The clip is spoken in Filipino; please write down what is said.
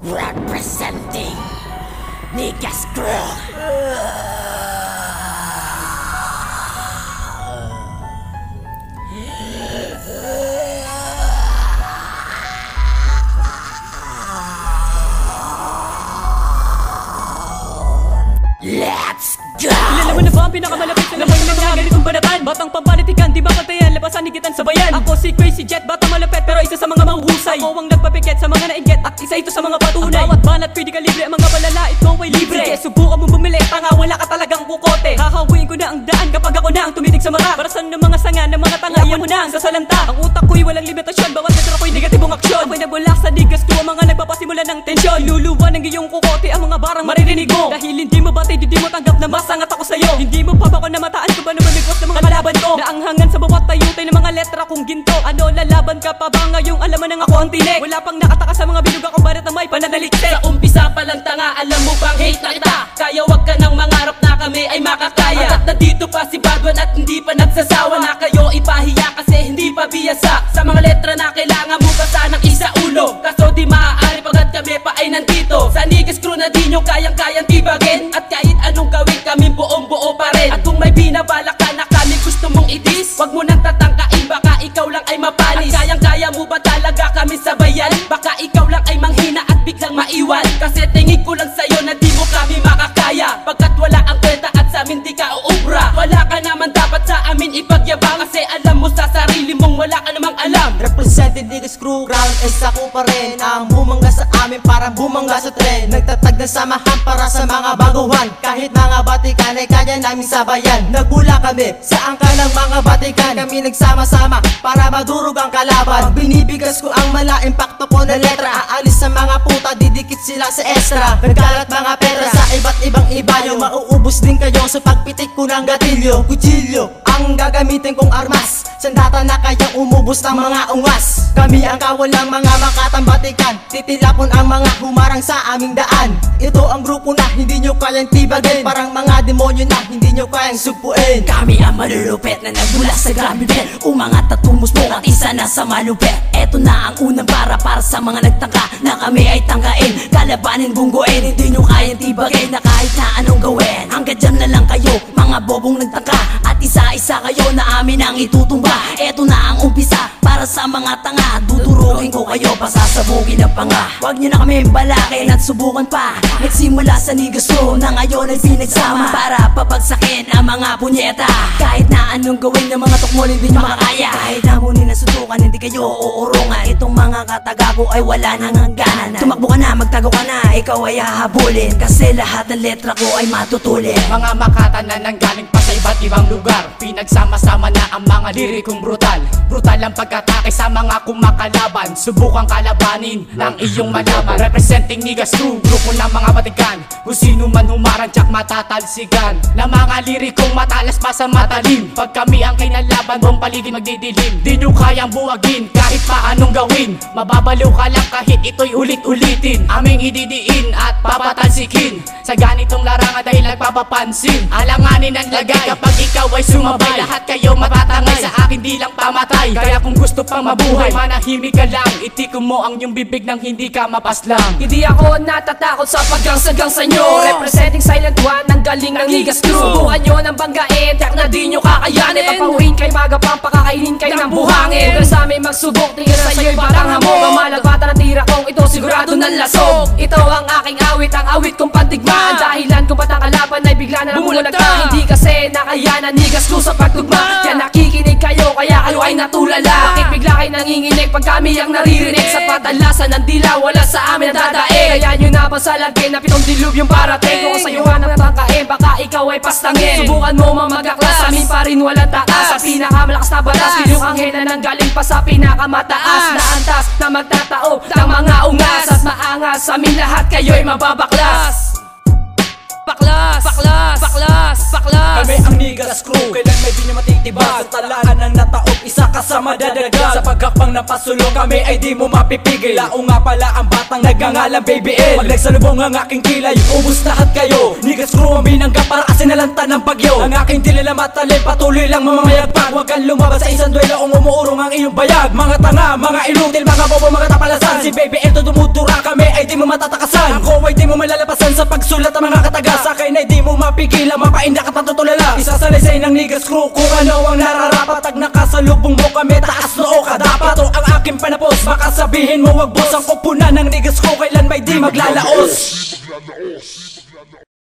Representing Niggas Crew. Let's go! Kilala mo na ba ang pinakamalapit na lamang ng ganitong banatan? Batang pampanitikan, di ba pantayan, labasan higitan sa bayan? Ako si Crazy Jet, batang malapit pero isa sa mga mahuhusay. Ako ang nagpapiket sa mga nainggit at isa ito sa mga patunay. Ang bawat banat pwede ka libre, ang mga palalait ko ay libre. Sige, subukan mo bumili, tanga wala ka talagang kukote. Hahawiin ko na ang daan kapag ako na ang tumitig sa mata. Para saan ng mga sanga ng mga tanga, iyan mo na ang sasalanta. Ang utak ko'y walang limitasyon, bawat letra ko'y negatibong aksyon. Ako'y nabulak sa Niggas Crew, ang mga nagpapasimula ng tensyon. Luluwa ng iyong kukote, ang mga barang maririnig mo. Dahil hindi mo batid, hindi mo tanggap na masangat ako sa'yo. Hindi mo pa ba ko namataan ko ba naman bigwas ng mga kalaban ko? Naanghangan sa bawat tayutay ng mga letra kong ginto. Ano, lalaban ka pa ba ngayong alaman ng ako ang tinik? Wala pang nakataka sa mga binuga ko barat na may pananaliksik. Sa umpisa pa lang tanga, alam mo bang hate na kita? Kaya wag ka nang mangarap na kami ay makakaya. At nandito pa si Badwan at hindi pa nagsasawa na kayo ipahiya kasi hindi pa biyasa. Sa mga letra na kailangan mo pa sanang isa ulo. Kaso di maaari pagkat kami pa ay nandito. Sa Niggas Crew na di nyo kayang-kayang tibagin. At kahit anong gawin kami buong-buo pa rin. At kung may binabalak ka na kami gusto mong idis, wag mo nang tatangkain, baka ikaw lang ay mapanis. At kayang-kaya mo ba talaga kami sabayan? Baka ikaw lang ay manghina at biglang maiwan. Kasi tingin ko lang sa'yo na di mo kami makakaya. Pagkat wala ang kwenta at sa amin di ka uubra. Wala ka naman dapat sa amin ipagyabang. Kasi alam mo sa sarili mong wala ka namang alam. Represented Niggas Crew, ground is ako pa rin. Ang bumangga sa amin parang bumangga sa tren. Nagtatag ng samahan para sa mga baguhan. Kahit mga batikan ay kanya namin sabayan. Nagbula kami sa angka ng mga batikan. Kami nagsama-sama para madurog ang kalaban. Pag binibigas ko ang mala-impacto ko na letra, aalis sa mga puta, didikit sila sa extra. Nagkalat mga pera sa iba't ibang ibayo. Mauubos din kayo sa pagpitik ko ng gatilyo. Kutsilyo ang gagamitin kong armas. Sandata na kayang umubos ng mga ungas. Kami ang kawalang mga makatang batikan. Titilapon ang mga humarang sa aming daan. Ito ang grupo na hindi nyo kayang tibagin. Parang mga demonyo na hindi nyo kayang sugpuin. Kami ang malulupit na nagbula sa grabe. Umangat at tumusbong at isa na sa malupit. Eto na ang unang para sa mga nagtangka na kami ay tangkain. Kalabanin, bungguin, hindi nyo kayang tibagin. Na kahit na anong gawin, hanggang dyan na lang kayo, mga bobong nagtangka. At isa-isa kayo na amin ang itutumba. Eto na ang umpisa para sa mga tanga. Dudurugin ko kayo, pasasabugin ang panga. Huwag nyo na kami balakin at subukan pa. Nagsimula sa Niggas Crew na ngayon ay pinagsama para papagsakin ang mga punyeta. Kahit na anong gawin ng mga tukmol hindi nyo makakaya. Kahit na muli na sutukan hindi kayo uurungan. Itong mga katagago ay wala nang hangganan. Tumakbo ka na, magtago ka na, ikaw ay hahabulin. Kasi lahat ng letra ko ay matutulin. Mga makata na nanggaling pa sa iba't ibang lugar. Pinagsama-sama na ang mga lirikong brutal. Brutal ang pagkatake sa mga kumakalaban. Subukang kalabanin ng iyong malaman. Representing Niggas Crew, grupo ng mga batikan. Kung sino man humarang tsak matatalsikan. Na mga lirikong matalas pa sa matalim. Pag kami ang kinalaban, buong paligid magdidilim. Di nyo kayang buwagin kahit pa anong gawin. Mababaliw ka lang kahit ito'y ulit-ulitin. Aming ididiin at papatalsikin sa ganitong larangan dahil nagpapapansin. Alanganin ang lagay kapag ikaw ay sumabay. Lahat kayo matatangay, sa akin di lang pamatay. Kaya kung gusto pang mabuhay, manahimik ka lang. Itikom mo ang iyong bibig nang hindi ka mapaslang. Hindi ako natatakot sa paggang-sagang sa inyo. Representing Silent One, ang galing ng Niggas Crew. Subukan nyo ng banggain, tiyak na di nyo kakayanin. Papawiin kay magapang, pakakainin kayo ng buhangin. Huwag sa amin magsubok, tingin na sa'yo'y batang hamog. Mamalagbatan ang tira kong ito, sigurado ng lasog. Ito ang aking awit, ang awit kong pandigmaan. Dahilan kung ba't ang kalaban ay bigla na bumulagta. Hindi kasi nakayanan Niggas Crew sa pagtugma. Yan nakikinig kayo, kaya kayo ay natulala. Bakit bigla kayo nanginginig pag kami ang naririnig? Sa patalasan ng dila, wala sa amin ang dadaig. Kaya nyo na pasalagin na pitong dilubyong parating. Kung kasayuhan ang tangkain, baka ikaw ay pastangin. Subukan mo mamagaklas, sa amin pa rin walang takas. Sa pinakamalakas na batas, yung anghel na nanggaling pa sa pinakamataas. Na antas na magtatao ng mga ungas. At maangas, sa amin lahat kayo'y mababaklas. Baklas, baklas, baklas, baklas. Kami ang niggas crew, kailan may di nyo matitibag. Sa talaan na nataob, isa ka sa madadagal. Sa paghakbang ng pasulong, kami ay di mo mapipigil. Lao nga pala ang batang nagngangalang Baby L. Pag nagsalubong ang aking kilay, ubus lahat kayo. Niggas crew ang binangga para asinalanta ng bagyo. Ang aking dilila matalim, patuloy lang mamamayagpag. Huwag kang lumabas sa isang duelo kung umuurong ang iyong bayag. Mga tanga, mga inutil, mga bobo, mga tapalasan. Si Baby L to dumudura, kami ay di mo matatakasan. Ako ay di mo malalapasan sa pagsulat ng mga kataga. Sa akin ay di mo mapigilan, mapaindak at matutulala. Isasalaysay ng niggas crew kung ano ang nararapat. Tag nakasalubong mo kami, taas noo ka dapat. O ang aking panapos, baka sabihin mo wag boss. Ang kupunan ng niggas crew kailan may di maglalaos.